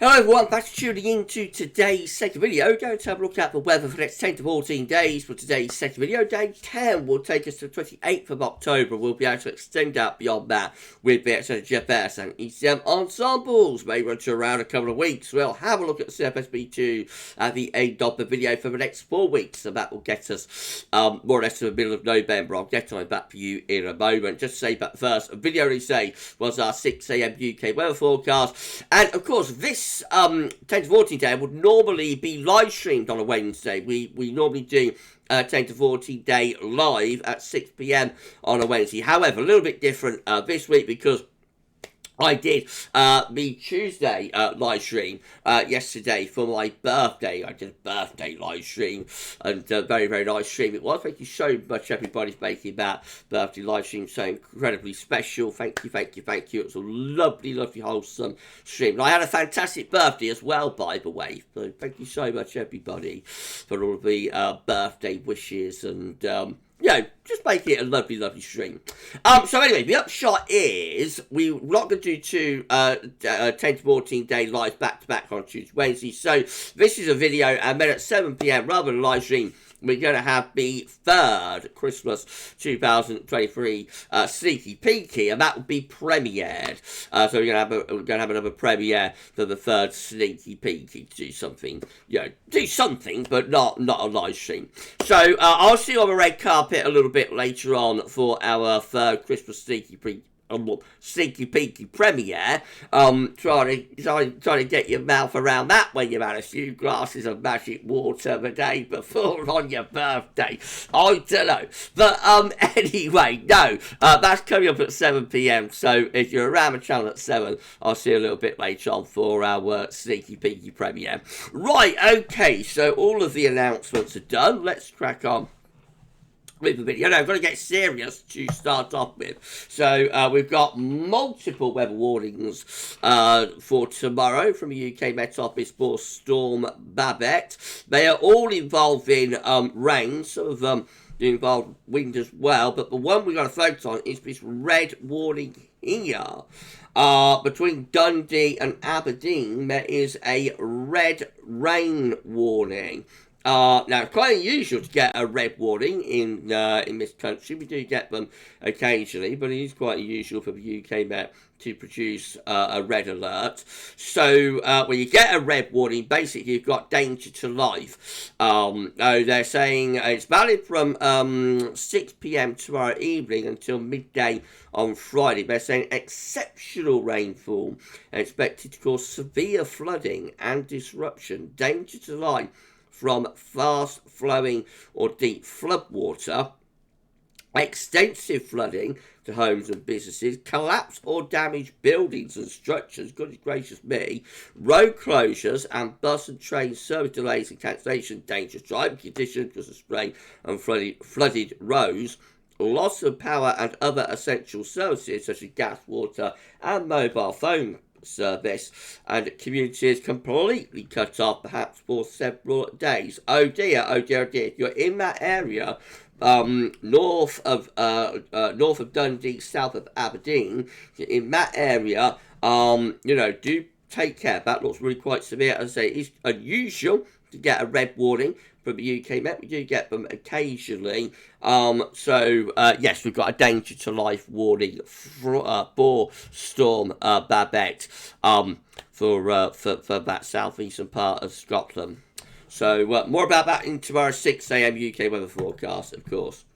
Hello everyone, thanks for tuning in to today's second video. Going to have a look at the weather for the next 10 to 14 days. For today's second video, day 10 will take us to the 28th of October. We'll be able to extend out beyond that with the GFS and ECM Ensembles. May run to around a couple of weeks. We'll have a look at the CFS B2 at the end of the video for the next 4 weeks. So that will get us more or less to the middle of November. I'll get on that for you in a moment. Just to say that the first video release day was our 6 AM UK weather forecast. And of course, this 10 to 14 day would normally be live streamed on a Wednesday. We normally do 10 to 14 day live at 6 PM on a Wednesday. However, a little bit different this week because I did the Tuesday live stream yesterday for my birthday. I did a birthday live stream, and very, very nice stream it was. Thank you so much, everybody, for making that birthday live stream so incredibly special. Thank you, thank you, thank you. It was a lovely, lovely, wholesome stream. And I had a fantastic birthday as well, by the way. So thank you so much, everybody, for all of the birthday wishes and just make it a lovely, lovely stream. So anyway, the upshot is we're not going to do two 10 to 14 day live back-to-back on Tuesday, Wednesday. So this is a video, and then at 7 PM, rather than a live stream, we're going to have the third Christmas 2023 Sneaky Peeky, and that will be premiered. So we're going to have another premiere for the third Sneaky Peeky to do something, but not a live stream. So I'll see you on the red carpet a little bit later on for our third Christmas Sneaky Peeky premiere. Trying to get your mouth around that when you've had a few glasses of magic water the day before on your birthday. I don't know, but anyway, no, that's coming up at 7 PM. So if you're around the channel at 7, I'll see you a little bit later on for our Sneaky Peeky premiere. Right, okay, so all of the announcements are done. Let's crack on with the video. Now, I've got to get serious to start off with. So, we've got multiple weather warnings for tomorrow from the UK Met Office for Storm Babet. They are all involving rain, some of them involve wind as well, but the one we've got to focus on is this red warning here. Between Dundee and Aberdeen, there is a red rain warning. Now, it's quite unusual to get a red warning in this country. We do get them occasionally, but it is quite unusual for the UK Met to produce a red alert. So, when you get a red warning, basically you've got danger to life. They're saying it's valid from 6 PM tomorrow evening until midday on Friday. They're saying exceptional rainfall expected to cause severe flooding and disruption, danger to life from fast-flowing or deep floodwater, extensive flooding to homes and businesses, collapse or damaged buildings and structures, goodness gracious me, road closures and bus and train service delays and cancellation, dangerous driving conditions because of spray and flooded roads, loss of power and other essential services such as gas, water and mobile phone service, and communities completely cut off perhaps for several days. Oh dear, oh dear, oh dear. If you're in that area, north of Dundee, south of Aberdeen, in that area, do take care. That looks really quite severe. As I say, it's unusual to get a red warning from the UK Met. We do get them occasionally. Yes, we've got a danger to life warning for Storm Babet for that southeastern part of Scotland. So more about that in tomorrow's 6 AM UK weather forecast, of course.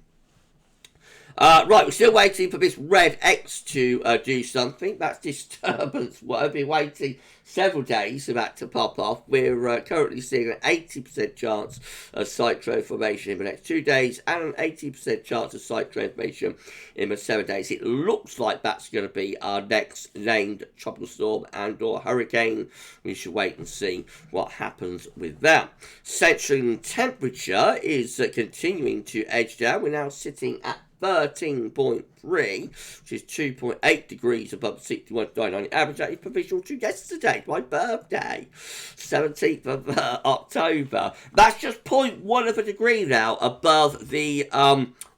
Right, we're still waiting for this red X to do something. That's disturbance. I've been waiting several days for that to pop off. We're currently seeing an 80% chance of cyclone formation in the next 2 days and an 80% chance of cyclone formation in the 7 days. It looks like that's going to be our next named tropical storm and or hurricane. We should wait and see what happens with that. Central temperature is continuing to edge down. We're now sitting at 13.3, which is 2.8 degrees above the 61.99 average. That is provisional to yesterday, my birthday, 17th of October. That's just 0.1 of a degree now above the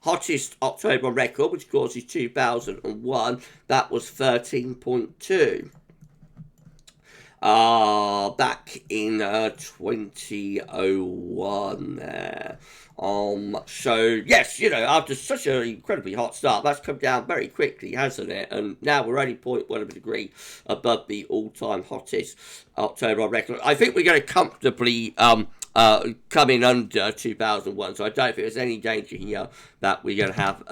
hottest October on record, which of course is 2001. That was 13.2. back in 2001 there. So yes, after such an incredibly hot start, that's come down very quickly, hasn't it? And now we're only 0.1 of a degree above the all-time hottest October on record. I think we're going to comfortably come in under 2001, so I don't think there's any danger here that we're going to have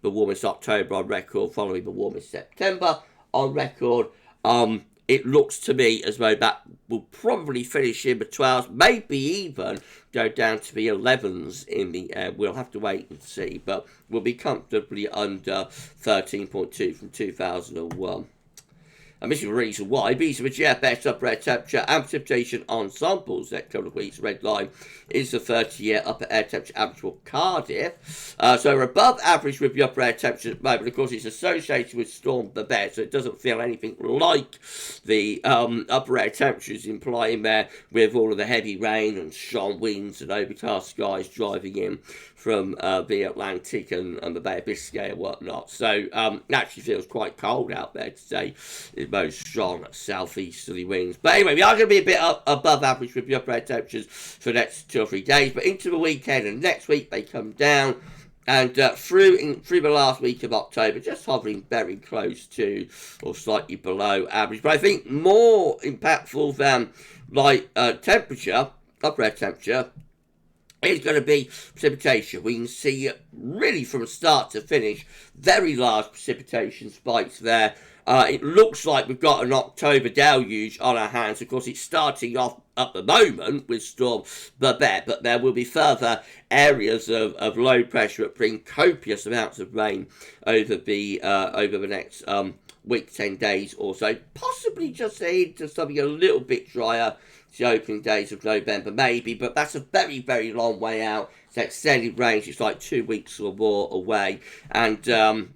the warmest October on record following the warmest September on record. It looks to me as though that will probably finish in the 12s, maybe even go down to the 11s in the air. We'll have to wait and see, but we'll be comfortably under 13.2 from 2001. And this is the reason why. These are the GFS upper air temperature and precipitation ensembles next couple of weeks. Red line is the 30-year upper air temperature average for Cardiff. So we're above average with the upper air temperature at the moment. Of course, it's associated with Storm Babet, so it doesn't feel anything like the upper air temperatures implying there with all of the heavy rain and strong winds and overcast skies driving in from the Atlantic and the Bay of Biscay and whatnot. So it actually feels quite cold out there today. It's most strong southeasterly winds. But anyway, we are going to be a bit above average with the upper air temperatures for the next 2 or 3 days. But into the weekend and next week they come down. And through the last week of October, just hovering very close to or slightly below average. But I think more impactful than temperature, upper air temperature, is going to be precipitation. We can see really from start to finish very large precipitation spikes there. It looks like we've got an October deluge on our hands. Of course, it's starting off at the moment with Storm Babet, but there will be further areas of low pressure that bring copious amounts of rain over the next week, 10 days or so. Possibly just into something a little bit drier, the opening days of November maybe, but that's a very, very long way out. It's extended range, it's like 2 weeks or more away. And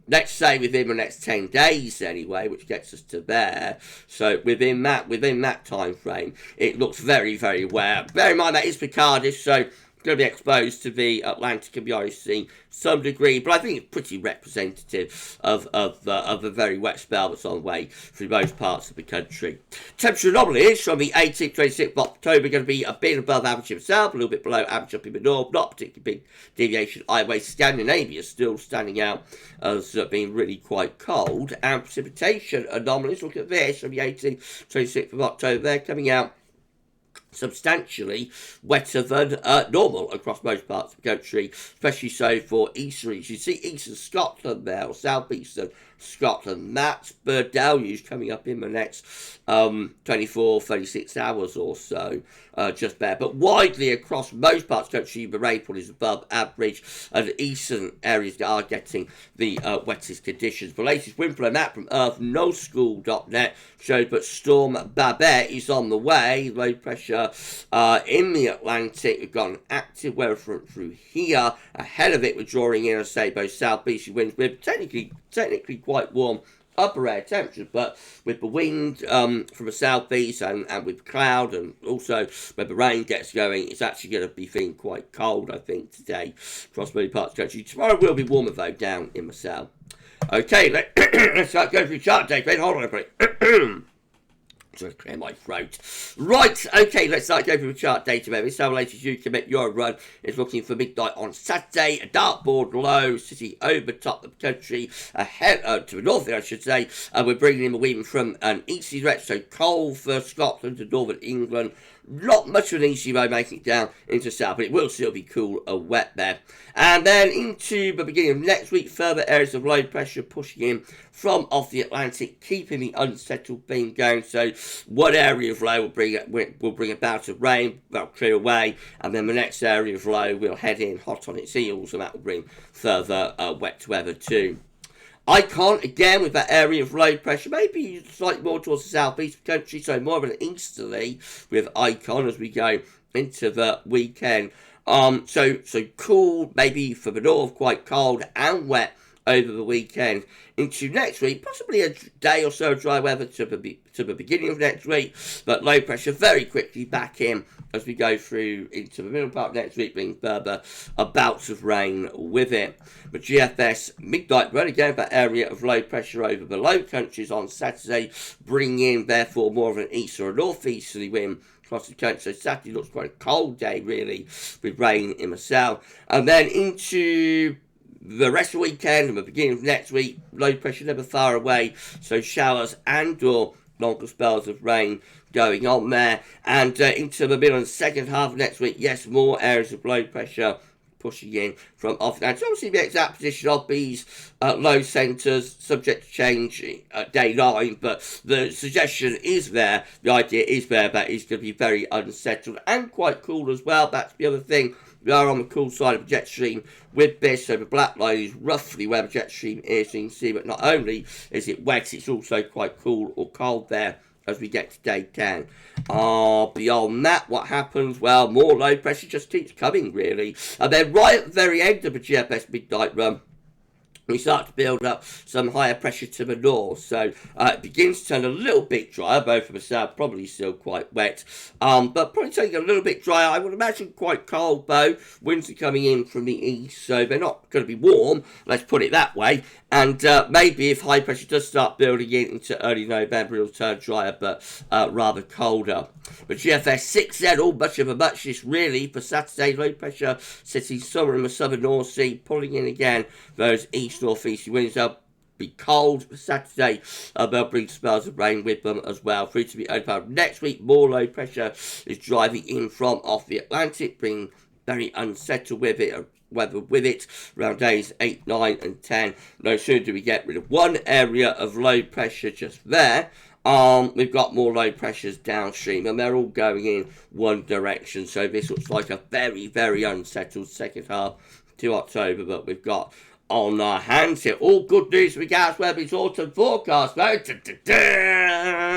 let's say within the next 10 days anyway, which gets us to there. So within that time frame, it looks very, very well. Bear in mind that is for Cardiff, so going to be exposed to the Atlantic and the Irish Sea to some degree, but I think it's pretty representative of a very wet spell that's on the way through most parts of the country. Temperature anomalies from the 18th to 26th of October are going to be a bit above average in the south, a little bit below average up in the north, not particularly big deviation either way. Scandinavia is still standing out as being really quite cold, and precipitation anomalies, look at this, from the 18th to 26th of October, they're coming out substantially wetter than normal across most parts of the country, especially so for eastern regions. You see eastern Scotland there, or southeastern Scotland. That's the deluge coming up in the next 24, 36 hours or so, just there. But widely across most parts of the country, the rainfall is above average, and eastern areas are getting the wettest conditions. The latest Windflow Map from earthnoschool.net showed that Storm Babet is on the way. Low pressure in the Atlantic. We've got an active weather front through here. Ahead of it, we're drawing in, I say, both southeasterly winds with technically quite warm upper air temperatures, but with the wind from the southeast and with cloud, and also when the rain gets going, it's actually going to be feeling quite cold, I think, today across many parts of the country. Tomorrow will be warmer, though, down in the south. Okay, let's start going through chart data. Hold on a minute. To clear my throat. Right, okay, let's start going through the chart data. This is how latest you commit your run. It's looking for midnight on Saturday. A dartboard low, city over top of the country, ahead to the north, I should say. We're bringing in the wind from an easterly direction, so cold for Scotland to northern England. Not much of an easy road making it down into south, but it will still be cool and wet there. And then into the beginning of next week, further areas of low pressure pushing in from off the Atlantic, keeping the unsettled theme going. So one area of low will bring a bout of rain, that'll clear away, and then the next area of low will head in hot on its heels, and that will bring further wet weather too. Icon, again, with that area of low pressure, maybe slightly more towards the southeast of the country, so more of an easterly with Icon as we go into the weekend. So cool, maybe for the north, quite cold and wet over the weekend into next week, possibly a day or so of dry weather to the beginning of next week, but low pressure very quickly back in as we go through into the middle part of next week, bringing further bouts of rain with it. But GFS midnight run again, that area of low pressure over the low countries on Saturday, bringing in therefore more of an east or a northeasterly wind across the country. So Saturday looks quite a cold day really, with rain in the south. And then into the rest of the weekend and the beginning of next week, low pressure never far away, so showers and or longer spells of rain going on there. And into the middle and second half of next week, yes, more areas of low pressure pushing in from off. Now, it's obviously the exact position of these low centres, subject to change at day 9, but the suggestion is there, the idea is there, that it's going to be very unsettled and quite cool as well. That's the other thing. We are on the cool side of the jet stream with this, so the black line is roughly where the jet stream is, so you can see, but not only is it wet, it's also quite cool or cold there as we get to day 10. Beyond that, what happens? Well, more low pressure just keeps coming, really. And then right at the very end of the GFS midnight run, we start to build up some higher pressure to the north, so it begins to turn a little bit drier, both from the south, probably still quite wet, but probably taking a little bit drier. I would imagine quite cold though. Winds are coming in from the east, so they're not going to be warm, let's put it that way, and maybe if high pressure does start building in into early November, it'll turn drier, but rather colder. But GFS 6Z, all much of a muchness really for Saturday. Low pressure sitting somewhere in the southern North Sea, pulling in again those east northeasterly winds. They'll be cold for Saturday. They'll bring spells of rain with them as well. Through to the early part of next week, more low pressure is driving in from off the Atlantic, bringing very unsettled with it. Weather with it around days 8, 9 and 10. No sooner do we get rid of one area of low pressure just there, we've got more low pressures downstream, and they're all going in one direction. So this looks like a very, very unsettled second half to October, but we've got on our hands here. All good news with GavsWeatherVids autumn forecast, though.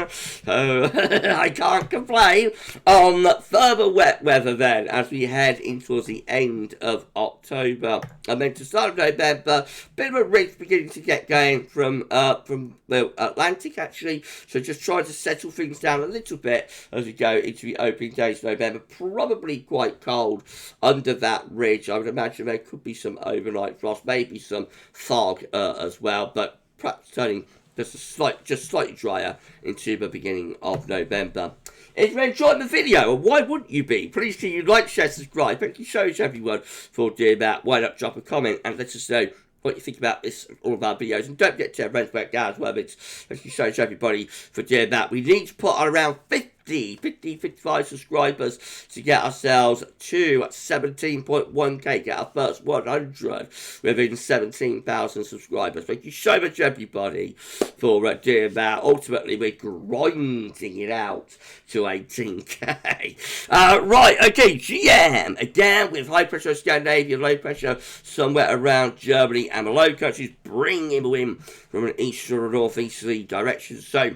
So I can't complain. Further wet weather then as we head in towards the end of October, and then to start of November, bit of a ridge beginning to get going from the Atlantic actually. So just trying to settle things down a little bit as we go into the opening days of November. Probably quite cold under that ridge. I would imagine there could be some overnight frost, maybe some fog as well, but perhaps turning just slightly drier into the beginning of November. If you enjoyed the video, and why wouldn't you be? Please do you like, share, subscribe. Thank you so much everyone for doing that. Why not drop a comment and let us know what you think about this, all of our videos, and don't forget to friends about GavsWeatherVids. Thank you so much everybody for doing that. We need to put on around 55 subscribers to get ourselves to 17.1k, get our first 100 within 17,000 subscribers. Thank you so much everybody for doing that. Ultimately we're grinding it out to 18k. Right, okay, GM again with high pressure Scandinavia, low pressure somewhere around Germany and the low countries, bringing the wind from an eastern or northeasterly direction. So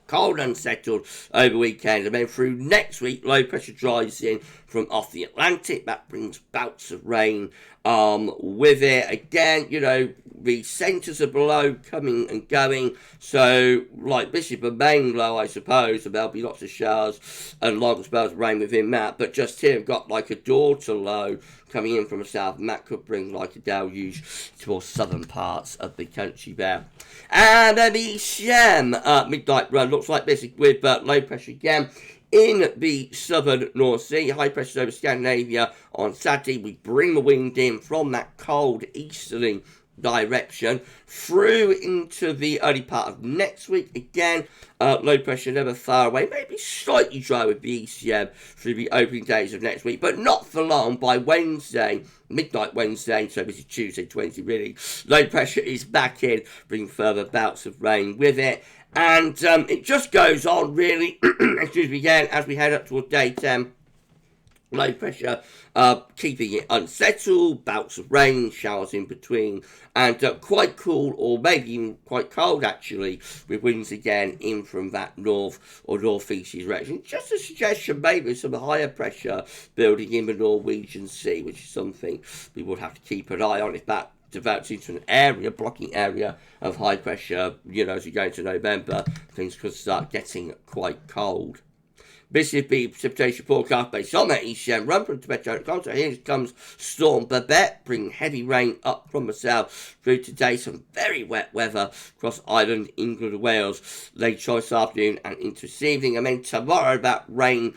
cold, unsettled over the weekend, and then through next week, low pressure drives in from off the Atlantic. That brings bouts of rain with it. Again, you know, the centres are below coming and going, so like this is the main low, I suppose, and there'll be lots of showers and long spells of rain within that. But just here, we've got like a daughter low coming in from the south, and that could bring like a deluge to more southern parts of the country there. And then the ECM midnight run looks like this with low pressure again in the southern North Sea. High pressure over Scandinavia on Saturday. We bring the wind in from that cold easterly direction through into the early part of next week. Again, low pressure never far away, maybe slightly dry with the ECM through the opening days of next week, but not for long. By Wednesday, midnight Wednesday, so this is Tuesday 20 really, low pressure is back in, bringing further bouts of rain with it. And it just goes on really, excuse me again, as we head up towards day 10. Low pressure, keeping it unsettled, bouts of rain, showers in between, and quite cool, or maybe even quite cold actually, with winds again in from that north or northeast direction. Just a suggestion, maybe some higher pressure building in the Norwegian Sea, which is something we will have to keep an eye on if that develops into an area, blocking area of high pressure, as we go into November, things could start getting quite cold. This is the precipitation forecast based on that ECM run from Tibetan Continent. So here comes Storm Babet, bringing heavy rain up from the south through today. Some very wet weather across Ireland, England and Wales later on this afternoon and into this evening. And then tomorrow that rain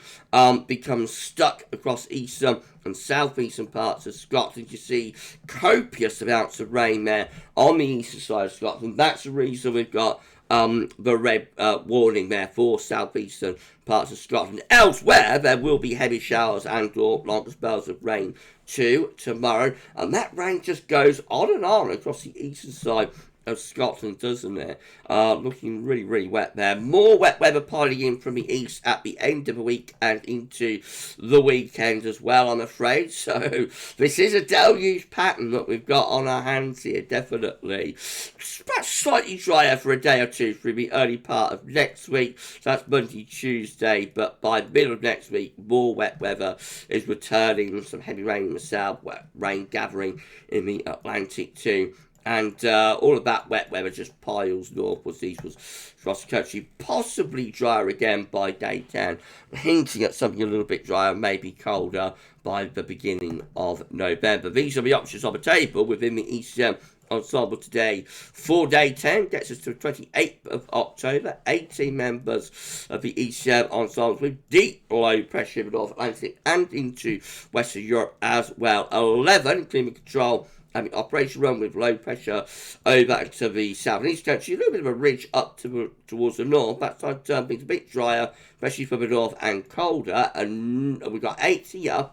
becomes stuck across eastern and southeastern parts of Scotland. You see copious amounts of rain there on the eastern side of Scotland. That's the reason we've got the red warning there for southeastern parts of Scotland. Elsewhere, there will be heavy showers and or long spells of rain too tomorrow, and that rain just goes on and on across the eastern side of Scotland, doesn't it? Looking really, really wet there. More wet weather piling in from the east at the end of the week and into the weekend as well, I'm afraid. So this is a deluge pattern that we've got on our hands here, definitely. Perhaps slightly drier for a day or two through the early part of next week. So that's Monday, Tuesday, but by the middle of next week, more wet weather is returning. Some heavy rain in the south, wet rain gathering in the Atlantic too. And all of that wet weather just piles northwards, eastwards across the country. Possibly drier again by day 10. Hinting at something a little bit drier, maybe colder by the beginning of November. These are the options on the table within the ECM Ensemble today. For day 10 gets us to the 28th of October. 18 members of the ECM Ensembles with deep low pressure in the North Atlantic and into Western Europe as well. 11 climate control having operation run with low pressure over to the south and east country. A little bit of a ridge up towards the north. That side being a bit drier, especially for the north, and colder. And we've got 8 here,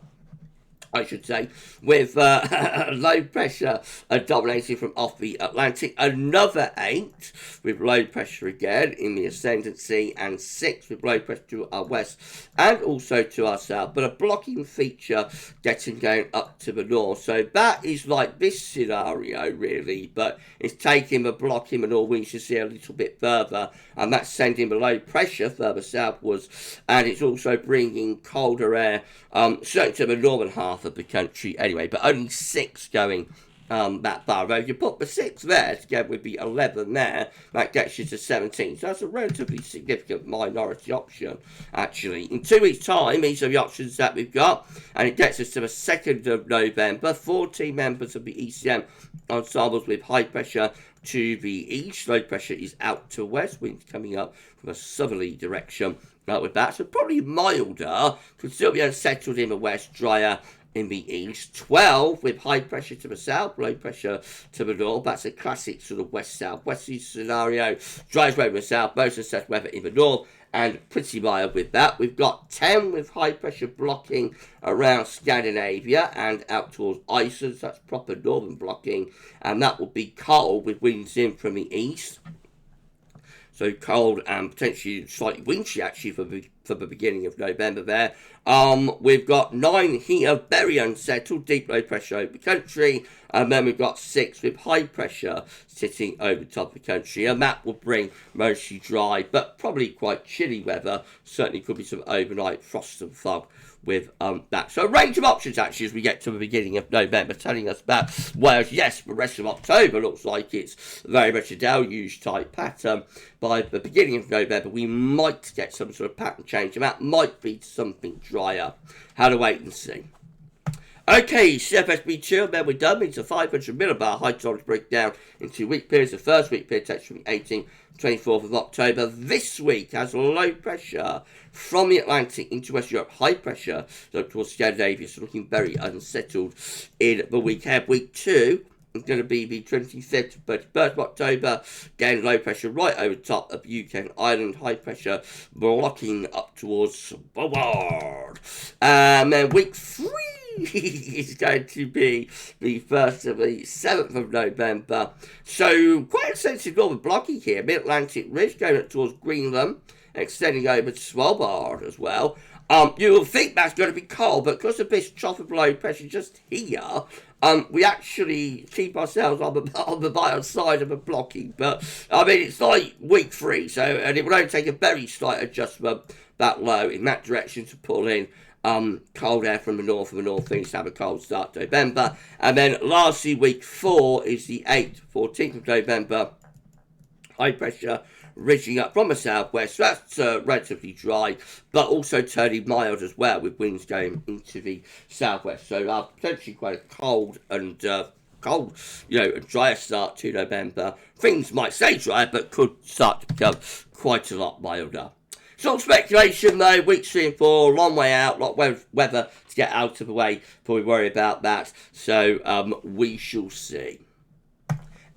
I should say, with low pressure dominating from off the Atlantic. Another 8 with low pressure again in the ascendancy, and 6 with low pressure to our west and also to our south. But a blocking feature getting going up to the north. So that is like this scenario, really, but it's taking the blocking and all we should see a little bit further, and that's sending the low pressure further southwards, and it's also bringing colder air certainly to the northern half of the country anyway, but only 6 going that far. If you put the 6 there together with the 11 there, that gets you to 17. So that's a relatively significant minority option, actually. In 2 weeks' time, these are the options that we've got, and it gets us to the 2nd of November. 14 members of the ECM Ensembles with high pressure to the east. Low pressure is out to west. Winds coming up from a southerly direction with that. So probably milder. Could still be unsettled in the west, drier in the east. 12 with high pressure to the south, low pressure to the north. That's a classic sort of west-south-westerly scenario. Dries weather in the south, most unsettled weather in the north, and pretty mild with that. We've got 10 with high pressure blocking around Scandinavia and out towards Iceland. So that's proper northern blocking, and that will be cold with winds in from the east. So cold and potentially slightly wintry actually for the beginning of November there. We've got 9 here, very unsettled, deep low pressure over the country. And then we've got 6 with high pressure sitting over the top of the country. And that will bring mostly dry, but probably quite chilly weather. Certainly could be some overnight frost and fog with that. So a range of options actually as we get to the beginning of November, telling us about Wales. Yes, the rest of October looks like it's very much a deluge type pattern. By the beginning of November, we might get some sort of pattern change, and that might be something drier. How to wait and see. Okay, CFS B2, and then we're done. It's a 500 millibar high tolerance breakdown in 2 week periods. The first week period takes from the 18th to 24th of October. This week has low pressure from the Atlantic into West Europe, high pressure towards Scandinavia, so looking very unsettled in the weekend. Week 2 is going to be the 25th to 31st of October. Again, low pressure right over the top of UK and Ireland, high pressure blocking up towards Babet. And then week 3 is going to be the 1st of the 7th of November. So quite extensive northern blocking here. Mid-Atlantic ridge going up towards Greenland. extending over to Svalbard as well. You will think that's going to be cold, but because of this trough of low pressure just here, we actually keep ourselves on the right side of a blocking. But, I mean, it's like week 3, so, and it will only take a very slight adjustment that low in that direction to pull in cold air from the north and the northeast to have a cold start to November. And then lastly, week 4 is the 8th, 14th of November. High pressure ridging up from the southwest, so that's relatively dry, but also turning mild as well, with winds going into the southwest. So potentially quite a cold and a drier start to November. Things might stay dry, but could start to become quite a lot milder. It's all speculation though, weeks 3 and 4, long way out, lot of weather to get out of the way before we worry about that. So we shall see.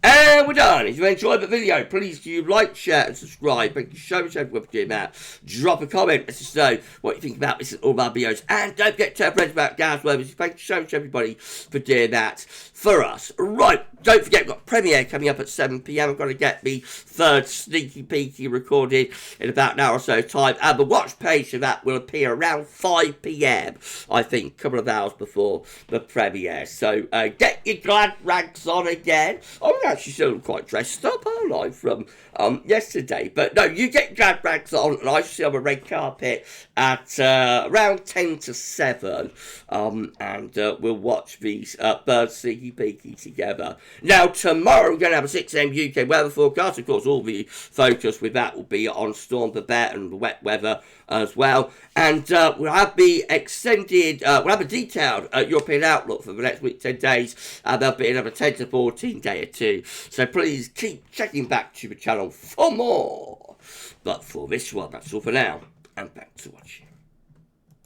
And we're done. If you enjoyed the video, please do like, share and subscribe. Thank you so much everyone for doing that. Drop a comment, let us know what you think about this and all my videos. And don't forget to tell friends about GavsWeatherVids. Thank you so much everybody for doing that for us. Right, don't forget we've got premiere coming up at 7 PM. I'm going to get the 3rd sneaky peeky recorded in about an hour or so time. And the watch page of that will appear around 5 PM, I think, a couple of hours before the premiere. So get your glad rags on again. I'm actually still quite dressed up, aren't I, from yesterday? But no, you get glad rags on, and I shall see on the red carpet at around 10 to 7, and we'll watch these birds sneaky peeky together. Now, tomorrow we're going to have a 6 AM UK weather forecast. Of course, all the focus with that will be on Storm Babet and the wet weather as well. And we'll have the extended, we'll have a detailed European outlook for the next week, 10 days. There'll be another 10 to 14 day or two. So please keep checking back to the channel for more. But for this one, that's all for now. And back to watching.